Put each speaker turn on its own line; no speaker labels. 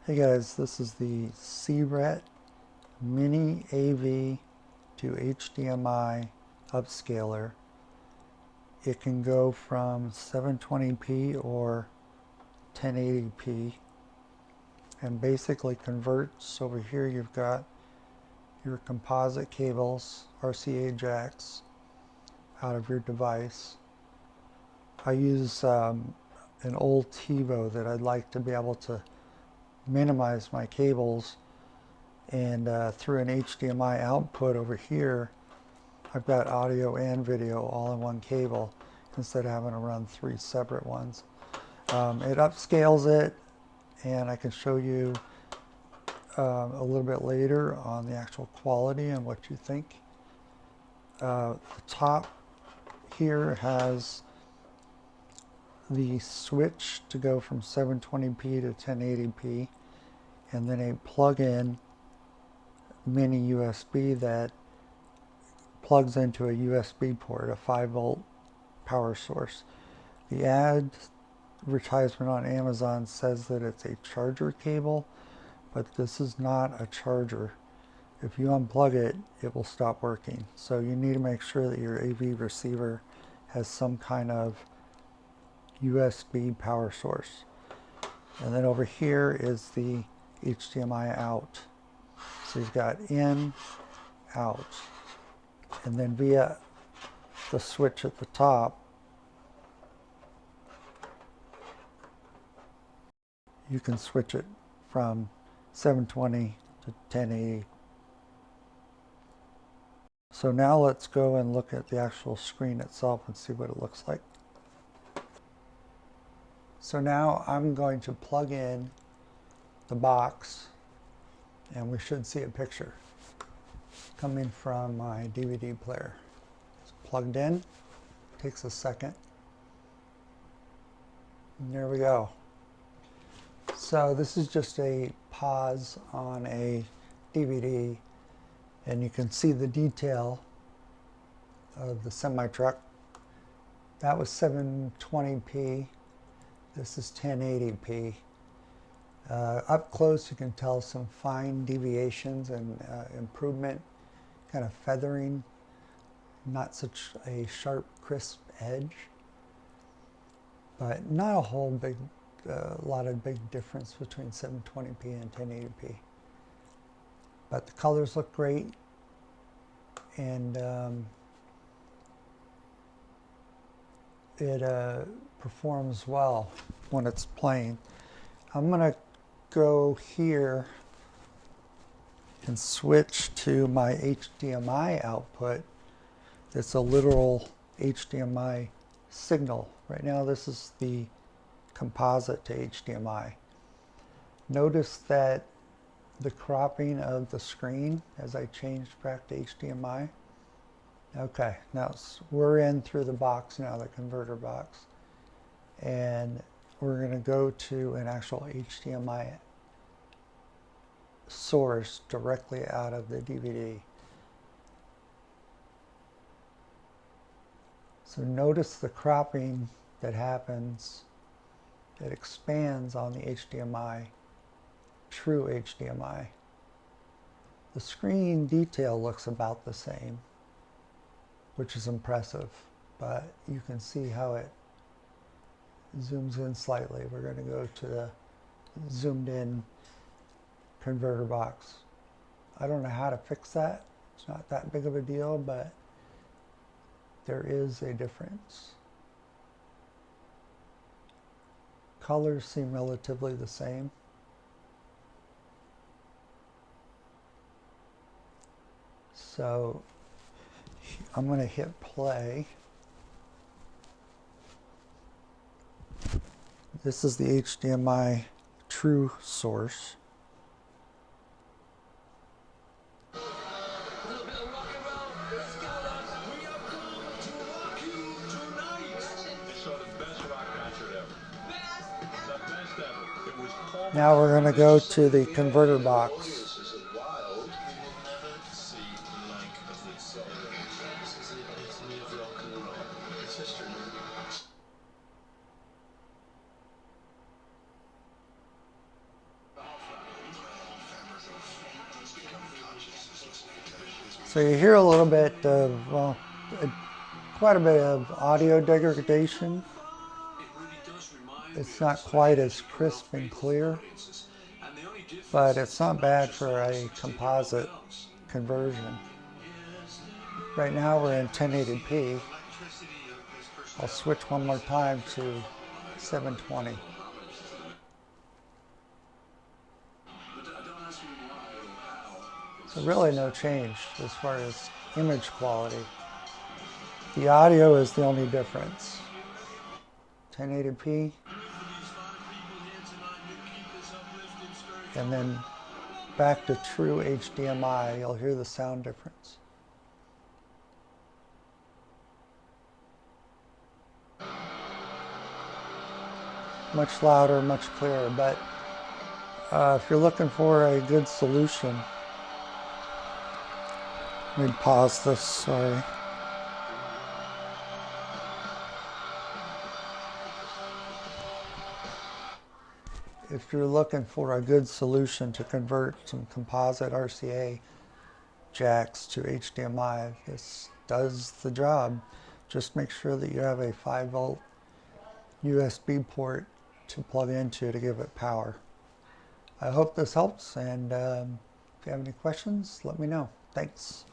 Hey guys, this is the CRET Mini AV to HDMI upscaler. It can go from 720p or 1080p and basically converts. Over here you've got your composite cables, RCA jacks out of your device. I use an old TiVo that I'd like to be able to minimize my cables, and through an HDMI output over here I've got audio and video all in one cable instead of having to run three separate ones. It upscales it, and I can show you a little bit later on the actual quality and what you think. The top here has the switch to go from 720p to 1080p, and then a plug-in mini USB that plugs into a USB port, a 5-volt power source. The advertisement on Amazon says that it's a charger cable, but this is not a charger. If you unplug it, it will stop working. So you need to make sure that your AV receiver has some kind of USB power source. And then over here is the HDMI out. So you've got in, out, and then via the switch at the top, you can switch it from 720 to 1080. So now let's go and look at the actual screen itself and see what it looks like. So now I'm going to plug in the box, and we should see a picture coming from my DVD player. It's plugged in, takes a second, and there we go. So this is just a pause on a DVD, and you can see the detail of the semi-truck. That was 720p. This is 1080p. Up close you can tell some fine deviations and improvement, kind of feathering, not such a sharp, crisp edge, but not a whole big lot of big difference between 720p and 1080p. But the colors look great, and it performs well when it's playing. I'm going to go here and switch to my HDMI output. It's a literal HDMI signal. Right now this is the composite to HDMI. Notice that the cropping of the screen as I changed back to HDMI. Okay, now we're in through the box now, the converter box. And we're going to go to an actual HDMI source directly out of the DVD. So notice the cropping that happens. It expands on the HDMI, true HDMI. The screen detail looks about the same, which is impressive, but you can see how it zooms in slightly. We're going to go to the zoomed in converter box. I don't know how to fix that. It's not that big of a deal, but there is a difference. Colors seem relatively the same. So I'm going to hit play. This is the HDMI true source. Now we're going to go to the converter box. So you hear a little bit of, well, quite a bit of audio degradation. It's not quite as crisp and clear, but it's not bad for a composite conversion. Right now we're in 1080p. I'll switch one more time to 720. So really no change as far as image quality. The audio is the only difference. 1080p, and then back to true HDMI, you'll hear the sound difference. Much louder, much clearer, but if you're looking for a good solution, let me pause this, sorry. If you're looking for a good solution to convert some composite RCA jacks to HDMI, this does the job. Just make sure that you have a 5-volt USB port to plug into to give it power. I hope this helps, and if you have any questions, let me know. Thanks.